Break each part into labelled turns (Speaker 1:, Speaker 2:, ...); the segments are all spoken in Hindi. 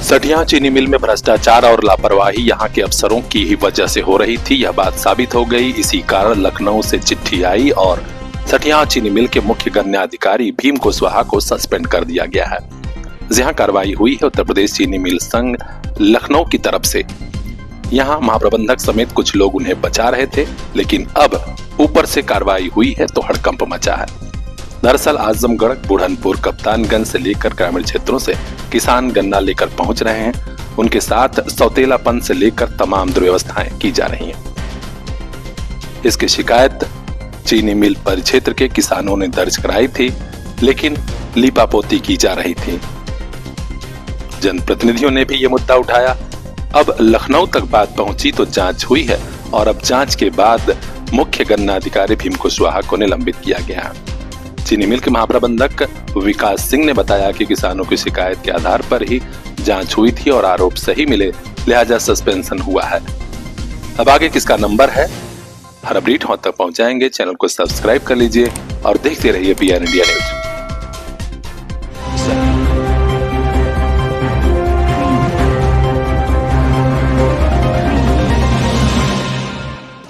Speaker 1: सठिया चीनी मिल में भ्रष्टाचार और लापरवाही यहां के अफसरों की ही वजह से हो रही थी, यह बात साबित हो गई। इसी कारण लखनऊ से चिट्ठी आई और सठिया चीनी मिल के मुख्य गन्ना अधिकारी भीम कुशवाहा को सस्पेंड कर दिया गया है। जहां कार्रवाई हुई है उत्तर प्रदेश चीनी मिल संघ लखनऊ की तरफ से। यहां महाप्रबंधक समेत कुछ लोग उन्हें बचा रहे थे, लेकिन अब ऊपर से कार्रवाई हुई है तो हड़कंप मचा है। दरअसल आजमगढ़, बुढ़नपुर, कप्तानगंज से लेकर ग्रामीण क्षेत्रों से किसान गन्ना लेकर पहुंच रहे हैं। उनके साथ सौतेलापन से लेकर तमाम दुर्व्यवस्थाएं की जा रही हैं। इसकी शिकायत चीनी मिल परिक्षेत्र के किसानों ने दर्ज कराई थी, लेकिन लीपापोती की जा रही थी। जनप्रतिनिधियों ने भी ये मुद्दा उठाया। अब लखनऊ तक बात पहुंची तो जांच हुई है और अब जांच के बाद मुख्य गन्ना अधिकारी भीम कुशवाहा को निलंबित किया गया है। चीनी मिल के महाप्रबंधक विकास सिंह ने बताया कि किसानों की शिकायत के आधार पर ही जांच हुई थी और आरोप सही मिले, लिहाजा सस्पेंशन हुआ है। अब आगे किसका नंबर है, हर अपडेट हम तक पहुंचाएंगे। चैनल को सब्सक्राइब कर लीजिए और देखते रहिए पीआर इंडिया न्यूज।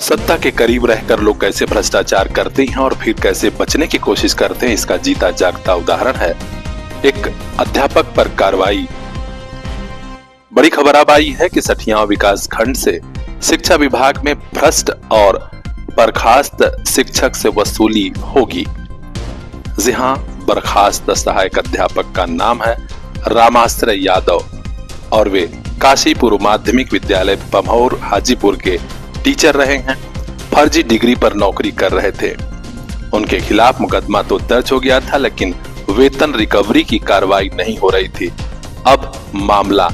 Speaker 1: सत्ता के करीब रहकर लोग कैसे भ्रष्टाचार करते हैं और फिर कैसे बचने की कोशिश करते हैं, इसका जीता जागता उदाहरण है एक अध्यापक पर कार्रवाई। बड़ी खबर अब आई है कि सठिया विकास खंड से शिक्षा विभाग में भ्रष्ट और बर्खास्त शिक्षक से वसूली होगी। जी हां, बर्खास्त सहायक अध्यापक का नाम है रामाश्रय यादव और वे काशीपुर माध्यमिक विद्यालय पमौर हाजीपुर के टीचर रहे हैं। फर्जी डिग्री पर नौकरी कर रहे थे। उनके खिलाफ मुकदमा तो दर्ज हो गया था, लेकिन वेतन रिकवरी की कार्रवाई नहीं हो रही थी। अब मामला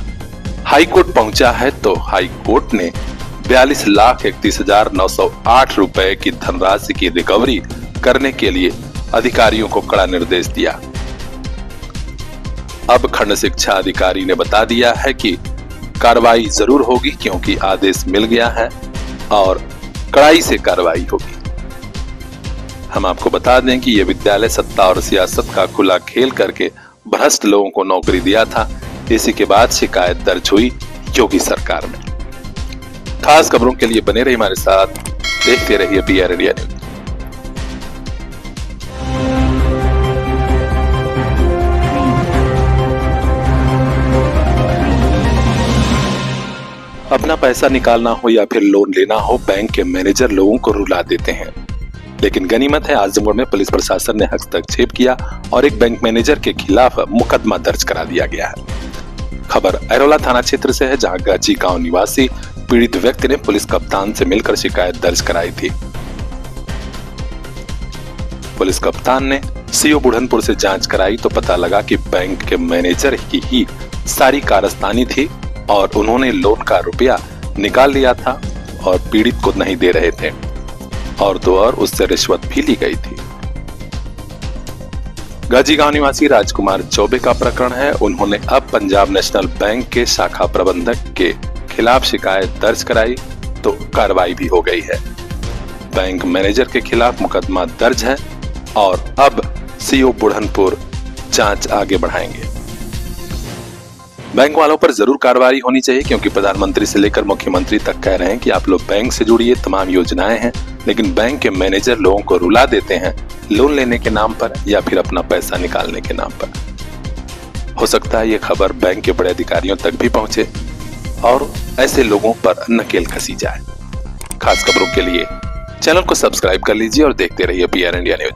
Speaker 1: हाईकोर्ट पहुंचा है तो हाईकोर्ट ने 42,31,908 रुपए की धनराशि की रिकवरी करने के लिए अधिकारियों को कड़ा निर्देश दिया। अब खंड शिक्षा अधिकारी ने बता दिया है कि कार्रवाई जरूर होगी, क्योंकि आदेश मिल गया है और कड़ाई से कार्रवाई होगी। हम आपको बता दें कि यह विद्यालय सत्ता और सियासत का खुला खेल करके भ्रष्ट लोगों को नौकरी दिया था। इसी के बाद शिकायत दर्ज हुई योगी सरकार में। खास खबरों के लिए बने रहिए हमारे साथ, देखते रहिए पीआर इंडिया न्यूज। अपना पैसा निकालना हो या फिर लोन लेना हो, बैंक के मैनेजर लोगों को रुला देते हैं। लेकिन गनीमत है, आजमगढ़ में पुलिस प्रशासन ने हस्तक्षेप किया और एक बैंक मैनेजर के खिलाफ मुकदमा दर्ज करा दिया गया है। खबर ऐरोला थाना क्षेत्र से है, जहां गाजी गांव निवासी पीड़ित व्यक्ति ने पुलिस कप्तान से मिलकर शिकायत दर्ज कराई थी। पुलिस कप्तान ने सीओ बुढ़नपुर से जांच कराई तो पता लगा कि बैंक के मैनेजर की ही सारी कारस्तानी थी और उन्होंने लोन का रुपया निकाल लिया था और पीड़ित को नहीं दे रहे थे, और तो और उससे रिश्वत भी ली गई थी। गाजी गांव निवासी राजकुमार चौबे का प्रकरण है। उन्होंने अब पंजाब नेशनल बैंक के शाखा प्रबंधक के खिलाफ शिकायत दर्ज कराई तो कार्रवाई भी हो गई है। बैंक मैनेजर के खिलाफ मुकदमा दर्ज है और अब सीओ बुढ़नपुर जांच आगे बढ़ाएंगे। बैंक वालों पर जरूर कार्रवाई होनी चाहिए, क्योंकि प्रधानमंत्री से लेकर मुख्यमंत्री तक कह रहे हैं कि आप लोग बैंक से जुड़िए, तमाम योजनाएं हैं, लेकिन बैंक के मैनेजर लोगों को रुला देते हैं लोन लेने के नाम पर या फिर अपना पैसा निकालने के नाम पर। हो सकता है ये खबर बैंक के बड़े अधिकारियों तक भी पहुंचे और ऐसे लोगों पर नकेल कसी जाए। खास खबरों के लिए चैनल को सब्सक्राइब कर लीजिए और देखते रहिए पीआर इंडिया न्यूज।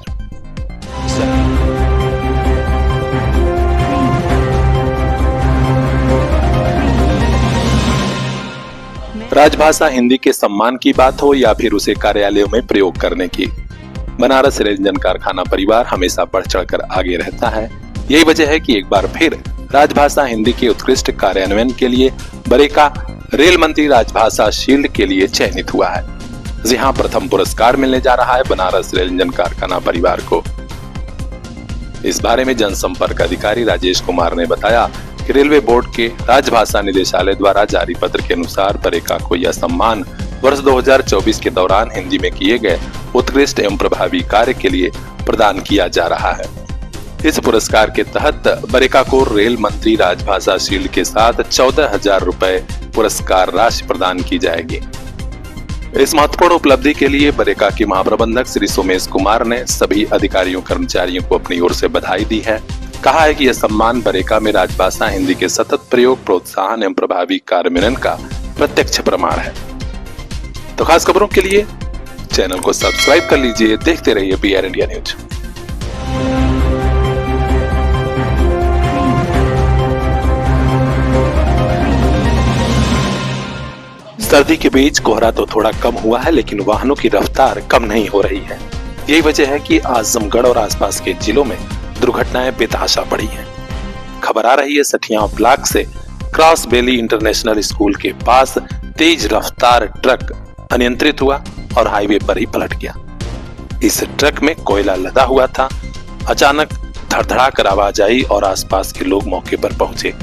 Speaker 1: राजभाषा हिंदी के सम्मान की बात हो या फिर उसे कार्यालयों में प्रयोग करने की, बनारस रेलंजन कारखाना परिवार हमेशा बढ़ चढ़कर आगे रहता है। यही वजह है कि एक बार फिर राजभाषा हिंदी के उत्कृष्ट कार्यान्वयन के लिए बरेका रेल मंत्री राजभाषा शील्ड के लिए चयनित हुआ है। जी हां, प्रथम पुरस्कार मिलने जा रहा है बनारस रेलंजन कारखाना परिवार को। इस बारे में जनसंपर्क अधिकारी राजेश कुमार ने बताया कि रेलवे बोर्ड के राजभाषा निदेशालय द्वारा जारी पत्र के अनुसार बरेका को यह सम्मान वर्ष 2024 के दौरान हिंदी में किए गए उत्कृष्ट एवं प्रभावी कार्य के लिए प्रदान किया जा रहा है। इस पुरस्कार के तहत बरेका को रेल मंत्री राजभाषा शील्ड के साथ 14,000 रुपए पुरस्कार राशि प्रदान की जाएगी। इस महत्वपूर्ण उपलब्धि के लिए बरेका के महाप्रबंधक श्री सोमेश कुमार ने सभी अधिकारियों कर्मचारियों को अपनी ओर से बधाई दी है। कहा है कि यह सम्मान बरेका में राजभाषा हिंदी के सतत प्रयोग, प्रोत्साहन एवं प्रभावी कार्यान्वयन का प्रत्यक्ष प्रमाण है। तो खास खबरों के लिए चैनल को सब्सक्राइब कर लीजिए। देखते रहिए PR इंडिया न्यूज। सर्दी के बीच कोहरा तो थोड़ा कम हुआ है, लेकिन वाहनों की रफ्तार कम नहीं हो रही है। यही वजह है कि आजमगढ़ और आसपास के जिलों में दुर्घटनाएं बेतहाशा बढ़ी हैं। खबर आ रही है सठिया ब्लॉक से क्रॉस वैली इंटरनेशनल स्कूल के पास तेज रफ्तार ट्रक अनियंत्रित हुआ और हाईवे पर ही पलट गया। इस ट्रक में कोयला लदा हुआ था। अचानक धड़धड़ा कर आवाज आई और आसपास के लोग मौके पर पहुंचे।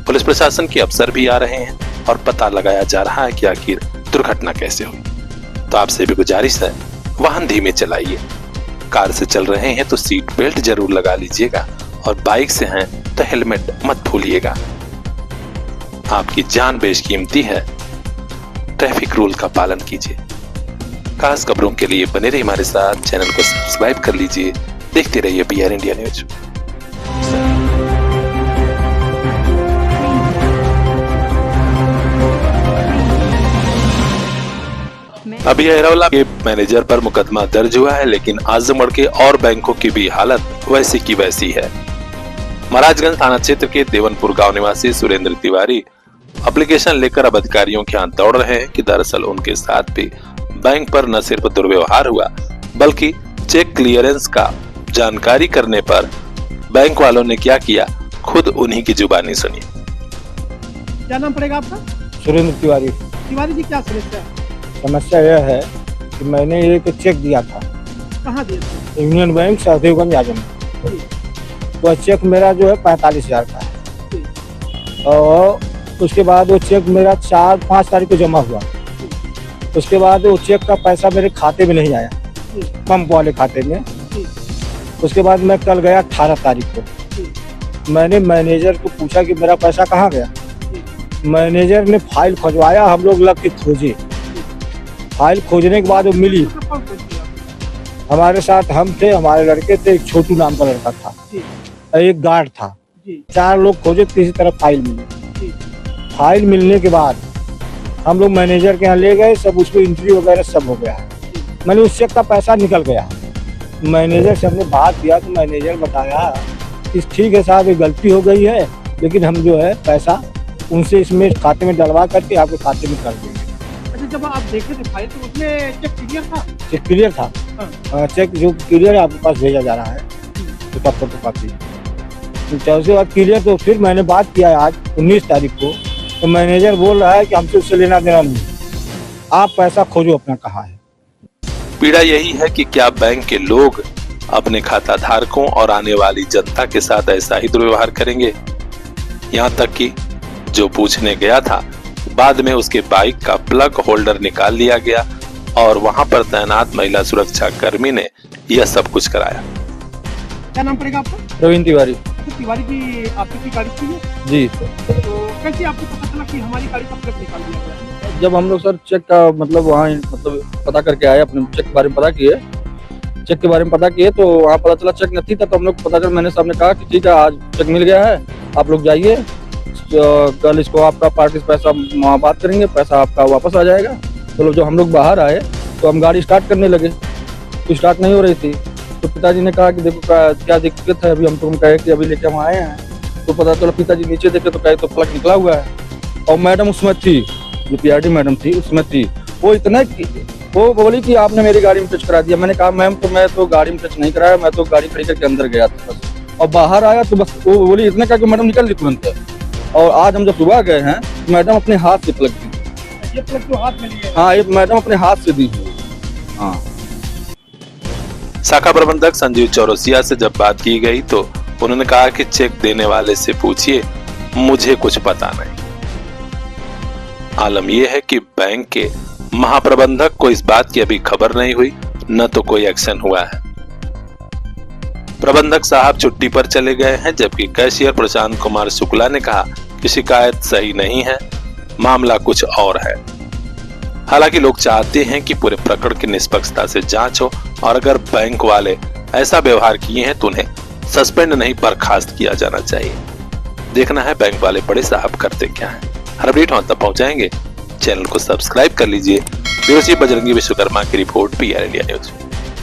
Speaker 1: पुलिस प्रशासन के अफसर भी आ रहे हैं और पता लगाया जा रहा है कि आखिर दुर्घटना कैसे हुई। तो आपसे भी गुजारिश है, वाहन धीमे चलाइए। कार से चल रहे हैं तो सीट बेल्ट जरूर लगा लीजिएगा और बाइक से हैं तो हेलमेट मत भूलिएगा। आपकी जान बेशकीमती है, ट्रैफिक रूल का पालन कीजिए। खास खबरों के लिए बने रहिए हमारे साथ, चैनल को सब्सक्राइब कर लीजिए। देखते रहिए PR इंडिया न्यूज। अभी एरोला के मैनेजर पर मुकदमा दर्ज हुआ है, लेकिन आजमगढ़ के और बैंकों की भी हालत वैसी की वैसी है। महाराजगंज थाना क्षेत्र के देवनपुर गांव निवासी सुरेंद्र तिवारी एप्लीकेशन लेकर अब अधिकारियों के यहाँ दौड़ रहे हैं कि दरअसल उनके साथ भी बैंक पर न सिर्फ दुर्व्यवहार हुआ, बल्कि चेक क्लियरेंस का जानकारी करने पर बैंक वालों ने क्या किया, खुद उन्हीं की जुबानी सुनिए।
Speaker 2: क्या नाम पड़ेगा आपका?
Speaker 3: सुरेंद्र तिवारी।
Speaker 2: तिवारी जी, क्या समस्या है?
Speaker 3: समस्या यह है कि मैंने एक चेक दिया था।
Speaker 2: कहाँ दिया था?
Speaker 3: Union Bank Sahdevganj Azamgarh. वह चेक मेरा जो है 45,000 का है और उसके बाद वो चेक मेरा 4-5 तारीख को जमा हुआ। उसके बाद वो चेक का पैसा मेरे खाते में नहीं आया, पंप वाले खाते में। उसके बाद मैं कल गया 18 तारीख को। मैंने मैनेजर को पूछा कि मेरा पैसा कहाँ गया। मैनेजर ने फाइल खोजवाया, हम लोग लग के खोजे। फाइल खोजने के बाद वो मिली। हमारे साथ हम थे, हमारे लड़के थे, एक छोटू नाम का लड़का था, एक गार्ड था। 4 लोग खोजे, तीसरी तरफ फाइल मिली। फाइल मिलने के बाद हम लोग मैनेजर के यहाँ ले गए, सब उसको एंट्री वगैरह सब हो गया। मैंने उस चेक का पैसा निकल गया। मैनेजर से हमने बात किया तो मैनेजर बताया कि ठीक है साहब, ये गलती हो गई है, लेकिन हम जो है पैसा उनसे इसमें खाते में डलवा करके आपके खाते में कर देंगे।
Speaker 2: अच्छा, जब आप देखे थे फाइल तो उसमें चेक क्लियर था?
Speaker 3: चेक क्लियर था। चेक जो क्लियर है आपके पास भेजा जा रहा है, तो तब तक काफी। उसके बाद क्लियर, तो फिर मैंने बात किया आज 19 तारीख को, तो मैनेजर बोल रहा है कि हमसे उससे लेना देना नहीं, आप पैसा खोजो अपना कहाँ है।
Speaker 1: पीड़ा यही है कि क्या बैंक के लोग अपने खाता धारकों और आने वाली जनता के साथ ऐसा ही दुर्व्यवहार करेंगे। यहाँ तक कि जो पूछने गया था, बाद में उसके बाइक का प्लग होल्डर निकाल लिया गया और वहां पर तैनात महिला सुरक्षा कर्मी ने यह सब कुछ कराया।
Speaker 2: क्या नाम पड़ेगा आपका?
Speaker 3: प्रवीण तिवारी।
Speaker 2: तो तिवारी जी, आपकी गाड़ी थी
Speaker 3: जी।
Speaker 2: तो कैसे आपको पता चला कि हमारी गाड़ी का प्लग निकाल दिया गया?
Speaker 4: जब हम लोग सर चेक का मतलब वहाँ मतलब पता करके आए, अपने चेक के बारे में पता किए, चेक के बारे में पता किए तो वहाँ पता चला चेक नहीं था। तो हम लोग पता कर मैंने सामने कहा कि ठीक है, आज चेक मिल गया है, आप लोग जाइए, कल इसको आपका पार्टी से पैसा वहाँ बात करेंगे, पैसा आपका वापस आ जाएगा। तो जब हम लोग बाहर आए तो हम गाड़ी स्टार्ट करने लगे, तो स्टार्ट नहीं हो रही थी। तो पिताजी ने कहा कि देखो क्या दिक्कत है। अभी हम तुम कहे कि अभी लेके हम आए हैं। तो पता चला पिताजी नीचे देखे तो कहे तो प्लग निकला हुआ है और मैडम उसमें थी, जो PRD मैडम थी उसमें थी। वो इतना वो बोली कि आपने मेरी गाड़ी में टच करा दिया। मैंने कहा मैम, तो मैं तो गाड़ी में टच नहीं कराया, मैं तो गाड़ी खड़ी करके अंदर गया था बस। और बाहर आया तो बस वो बोली इतना क्या कि मैडम निकल ली तुरंत। और आज हम जब सुबह गए हैं तो मैडम अपने हाथ से प्लग दी।
Speaker 2: ये प्लग जो हाथ में लिए?
Speaker 4: हाँ, ये मैडम अपने हाथ से दी। हाँ।
Speaker 1: शाखा प्रबंधक संजीव चौरसिया से जब बात की गई तो उन्होंने कहा कि चेक देने वाले से पूछिए, मुझे कुछ पता नहीं। आलम यह है कि बैंक के महाप्रबंधक को इस बात की अभी खबर नहीं हुई, न तो कोई एक्शन हुआ है। प्रबंधक साहब छुट्टी पर चले गए हैं, जबकि कैशियर प्रशांत कुमार शुक्ला ने कहा कि शिकायत सही नहीं है, मामला कुछ और है। हालांकि लोग चाहते हैं कि पूरे प्रकरण की निष्पक्षता से जांच हो और अगर बैंक वाले ऐसा व्यवहार किए हैं तो उन्हें सस्पेंड नहीं बर्खास्त किया जाना चाहिए। देखना है बैंक वाले बड़े साहब करते क्या है। हर अपडेट हम तक पहुंचाएंगे, चैनल को सब्सक्राइब कर लीजिए। ब्यूरो चीफ बजरंगी विश्वकर्मा की रिपोर्ट, PR इंडिया न्यूज।